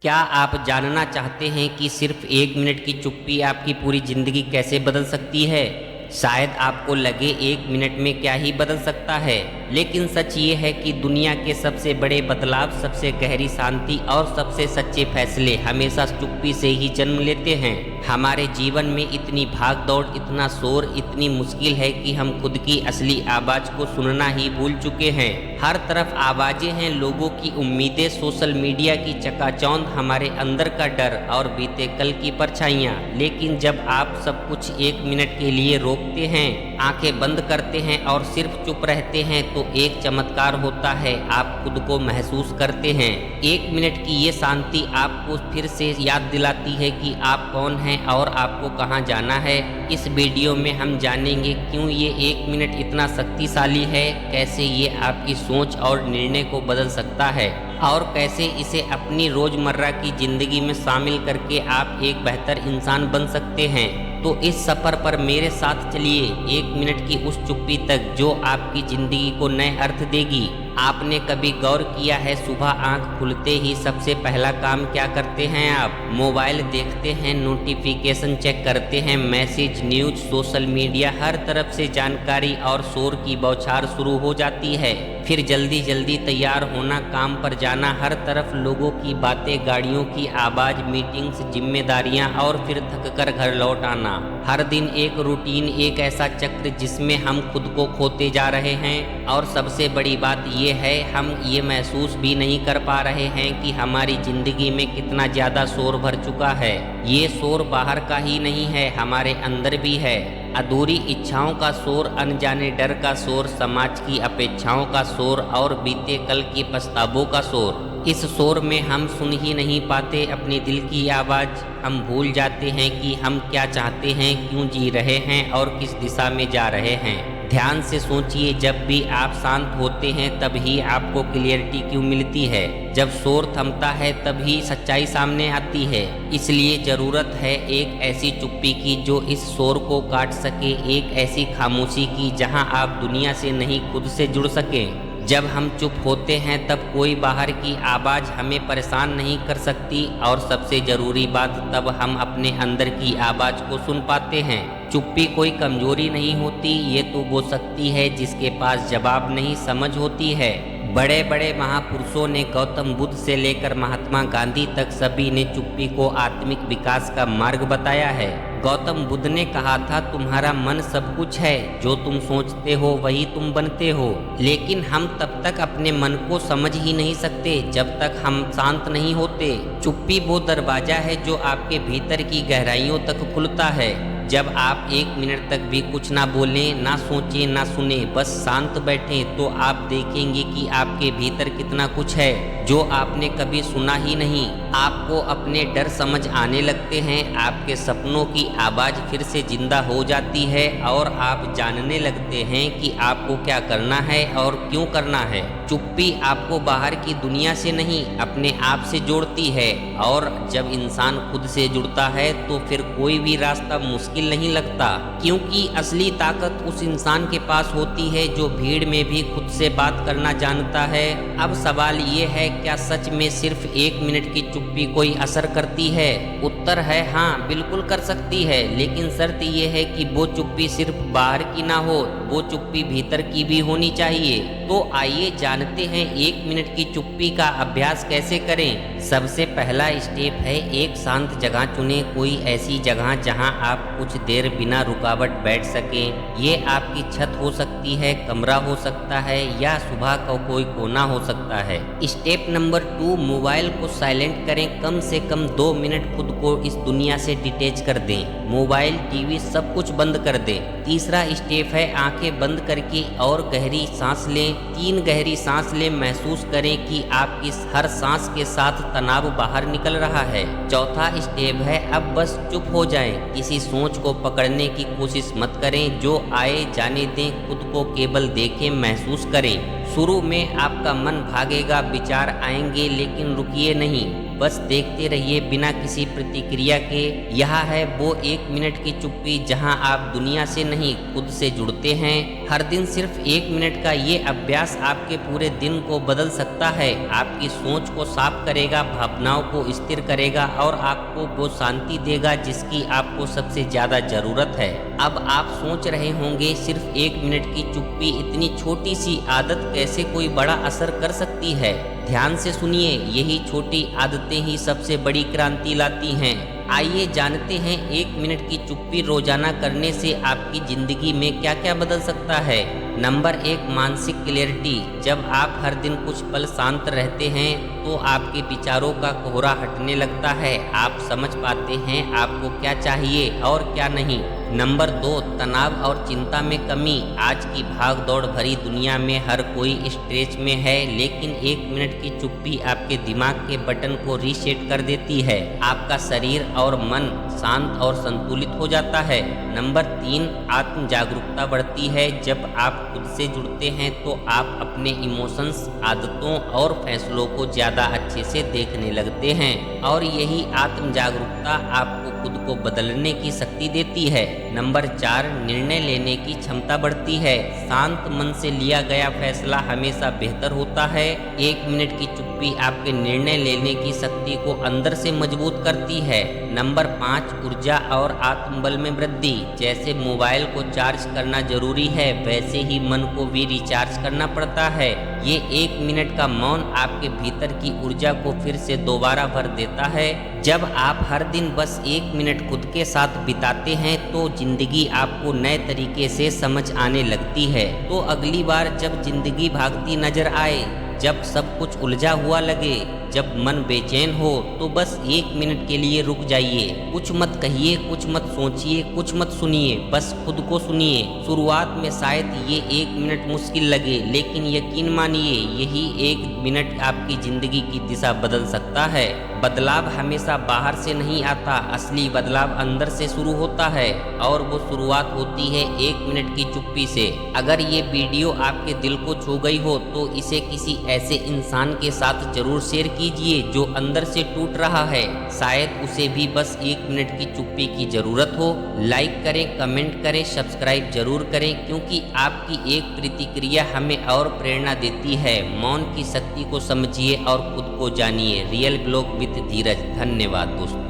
क्या आप जानना चाहते हैं कि सिर्फ 1 मिनट की चुप्पी आपकी पूरी ज़िंदगी कैसे बदल सकती है? शायद आपको लगे 1 मिनट में क्या ही बदल सकता है, लेकिन सच ये है कि दुनिया के सबसे बड़े बदलाव, सबसे गहरी शांति और सबसे सच्चे फैसले हमेशा चुप्पी से ही जन्म लेते हैं। हमारे जीवन में इतनी भाग दौड़, इतना शोर, इतनी मुश्किल है कि हम खुद की असली आवाज़ को सुनना ही भूल चुके हैं। हर तरफ आवाज़ें हैं, लोगों की उम्मीदें, सोशल मीडिया की चकाचौंध, हमारे अंदर का डर और बीते कल की परछाइयाँ। लेकिन जब आप सब कुछ 1 मिनट के लिए रोकते हैं, आंखें बंद करते हैं और सिर्फ चुप रहते हैं, तो एक चमत्कार होता है। आप खुद को महसूस करते हैं। 1 मिनट की ये शांति आपको फिर से याद दिलाती है कि आप कौन हैं और आपको कहाँ जाना है। इस वीडियो में हम जानेंगे क्यों ये 1 मिनट इतना शक्तिशाली है, कैसे ये आपकी सोच और निर्णय को बदल सकता है और कैसे इसे अपनी रोज़मर्रा की ज़िंदगी में शामिल करके आप एक बेहतर इंसान बन सकते हैं। तो इस सफ़र पर मेरे साथ चलिए, 1 मिनट की उस चुप्पी तक जो आपकी ज़िंदगी को नए अर्थ देगी। आपने कभी गौर किया है, सुबह आंख खुलते ही सबसे पहला काम क्या करते हैं? आप मोबाइल देखते हैं, नोटिफिकेशन चेक करते हैं, मैसेज, न्यूज़, सोशल मीडिया, हर तरफ से जानकारी और शोर की बौछार शुरू हो जाती है। फिर जल्दी जल्दी तैयार होना, काम पर जाना, हर तरफ लोगों की बातें, गाड़ियों की आवाज़, मीटिंग्स, जिम्मेदारियां और फिर थककर घर लौट आना। हर दिन एक रूटीन, एक ऐसा चक्र जिसमें हम खुद को खोते जा रहे हैं। और सबसे बड़ी बात ये है, हम ये महसूस भी नहीं कर पा रहे हैं कि हमारी ज़िंदगी में कितना ज़्यादा शोर भर चुका है। ये शोर बाहर का ही नहीं है, हमारे अंदर भी है। अधूरी इच्छाओं का शोर, अनजाने डर का शोर, समाज की अपेक्षाओं का शोर और बीते कल की पछतावों का शोर। इस शोर में हम सुन ही नहीं पाते अपने दिल की आवाज़। हम भूल जाते हैं कि हम क्या चाहते हैं, क्यों जी रहे हैं और किस दिशा में जा रहे हैं। ध्यान से सोचिए, जब भी आप शांत होते हैं तभी आपको क्लियरिटी क्यों मिलती है। जब शोर थमता है तभी सच्चाई सामने आती है। इसलिए ज़रूरत है एक ऐसी चुप्पी की जो इस शोर को काट सके, एक ऐसी खामोशी की जहां आप दुनिया से नहीं खुद से जुड़ सकें। जब हम चुप होते हैं तब कोई बाहर की आवाज़ हमें परेशान नहीं कर सकती और सबसे ज़रूरी बात, तब हम अपने अंदर की आवाज़ को सुन पाते हैं। चुप्पी कोई कमजोरी नहीं होती, ये तो वो शक्ति है जिसके पास जवाब नहीं, समझ होती है। बड़े बड़े महापुरुषों ने, गौतम बुद्ध से लेकर महात्मा गांधी तक, सभी ने चुप्पी को आत्मिक विकास का मार्ग बताया है। गौतम बुद्ध ने कहा था, तुम्हारा मन सब कुछ है, जो तुम सोचते हो वही तुम बनते हो। लेकिन हम तब तक अपने मन को समझ ही नहीं सकते जब तक हम शांत नहीं होते। चुप्पी वो दरवाजा है जो आपके भीतर की गहराइयों तक खुलता है। जब आप 1 मिनट तक भी कुछ ना बोलें, ना सोचें, ना सुने, बस शांत बैठें, तो आप देखेंगे कि आपके भीतर कितना कुछ है जो आपने कभी सुना ही नहीं। आपको अपने डर समझ आने लगते हैं, आपके सपनों की आवाज़ फिर से जिंदा हो जाती है और आप जानने लगते हैं कि आपको क्या करना है और क्यों करना है। चुप्पी आपको बाहर की दुनिया से नहीं, अपने आप से जोड़ती है। और जब इंसान खुद से जुड़ता है तो फिर कोई भी रास्ता मुश्किल नहीं लगता, क्योंकि असली ताकत उस इंसान के पास होती है जो भीड़ में भी खुद से बात करना जानता है। अब सवाल ये है, क्या सच में सिर्फ 1 मिनट की चुप्पी कोई असर करती है? उत्तर है हाँ, बिल्कुल कर सकती है, लेकिन शर्त ये है कि वो चुप्पी सिर्फ बाहर की ना हो, वो चुप्पी भीतर की भी होनी चाहिए। तो आइए जानते हैं 1 मिनट की चुप्पी का अभ्यास कैसे करें। सबसे पहला स्टेप है, एक शांत जगह चुनें, कोई ऐसी जगह जहां आप कुछ देर बिना रुकावट बैठ सकें। ये आपकी छत हो सकती है, कमरा हो सकता है या सुबह का कोई कोना हो सकता है। स्टेप नंबर 2, मोबाइल को साइलेंट करें। कम से कम 2 मिनट खुद को इस दुनिया से डिटैच कर दें। मोबाइल, टीवी सब कुछ बंद कर दें। तीसरा स्टेप है, आंखें बंद करके और गहरी सांस लें। 3 गहरी सांस लें, महसूस करें कि आपकी हर सांस के साथ तनाव बाहर निकल रहा है। चौथा स्टेप है, अब बस चुप हो जाएं, किसी सोच को पकड़ने की कोशिश मत करें, जो आए जाने दें, खुद को केवल देखें, महसूस करें। शुरू में आपका मन भागेगा, विचार आएंगे, लेकिन रुकिए नहीं। बस देखते रहिए बिना किसी प्रतिक्रिया के। यह है वो 1 मिनट की चुप्पी जहां आप दुनिया से नहीं खुद से जुड़ते हैं। हर दिन सिर्फ 1 मिनट का ये अभ्यास आपके पूरे दिन को बदल सकता है। आपकी सोच को साफ करेगा, भावनाओं को स्थिर करेगा और आपको वो शांति देगा जिसकी आपको सबसे ज्यादा जरूरत है। अब आप सोच रहे होंगे सिर्फ 1 मिनट की चुप्पी, इतनी छोटी सी आदत कैसे कोई बड़ा असर कर सकती है। ध्यान से सुनिए, यही छोटी आदतें ही सबसे बड़ी क्रांति लाती हैं। आइए जानते हैं 1 मिनट की चुप्पी रोजाना करने से आपकी जिंदगी में क्या क्या बदल सकता है। नंबर 1, मानसिक क्लैरिटी। जब आप हर दिन कुछ पल शांत रहते हैं तो आपके विचारों का कोहरा हटने लगता है। आप समझ पाते हैं आपको क्या चाहिए और क्या नहीं। नंबर 2, तनाव और चिंता में कमी। आज की भाग दौड़ भरी दुनिया में हर कोई स्ट्रेस में है, लेकिन 1 मिनट की चुप्पी आपके दिमाग के बटन को रीसेट कर देती है। आपका शरीर और मन शांत और संतुलित हो जाता है। नंबर 3, आत्म जागरूकता बढ़ती है। जब आप खुद से जुड़ते हैं तो आप अपने इमोशंस, आदतों और फैसलों को ज़्यादा अच्छे से देखने लगते हैं और यही आत्म जागरूकता आपको खुद को बदलने की शक्ति देती है। नंबर 4, निर्णय लेने की क्षमता बढ़ती है। शांत मन से लिया गया फैसला हमेशा बेहतर होता है। 1 मिनट की चुप्पी आपके निर्णय लेने की शक्ति को अंदर से मजबूत करती है। नंबर 5, ऊर्जा और आत्मबल में वृद्धि। जैसे मोबाइल को चार्ज करना जरूरी है, वैसे ही मन को भी रिचार्ज करना पड़ता है। ये 1 मिनट का मौन आपके भीतर की ऊर्जा को फिर से दोबारा भर देता है। जब आप हर दिन बस 1 मिनट खुद के साथ बिताते हैं तो जिंदगी आपको नए तरीके से समझ आने लगती है। तो अगली बार जब जिंदगी भागती नजर आए, जब सब कुछ उलझा हुआ लगे, जब मन बेचैन हो, तो बस 1 मिनट के लिए रुक जाइए। कुछ मत कहिए, कुछ मत सोचिए, कुछ मत सुनिए, बस खुद को सुनिए। शुरुआत में शायद ये 1 मिनट मुश्किल लगे, लेकिन यकीन मानिए यही 1 मिनट आपकी जिंदगी की दिशा बदल सकता है। बदलाव हमेशा बाहर से नहीं आता, असली बदलाव अंदर से शुरू होता है और वो शुरुआत होती है 1 मिनट की चुप्पी से। अगर ये वीडियो आपके दिल को छू गई हो तो इसे किसी ऐसे इंसान के साथ जरूर शेयर कीजिए जो अंदर से टूट रहा है। शायद उसे भी बस 1 मिनट की चुप्पी की जरूरत हो। लाइक करें, कमेंट करें, सब्सक्राइब जरूर करें, क्योंकि आपकी एक प्रतिक्रिया हमें और प्रेरणा देती है। मौन की शक्ति को समझिए और खुद को जानिए। रियल ब्लॉग विद धीरज। धन्यवाद दोस्तों।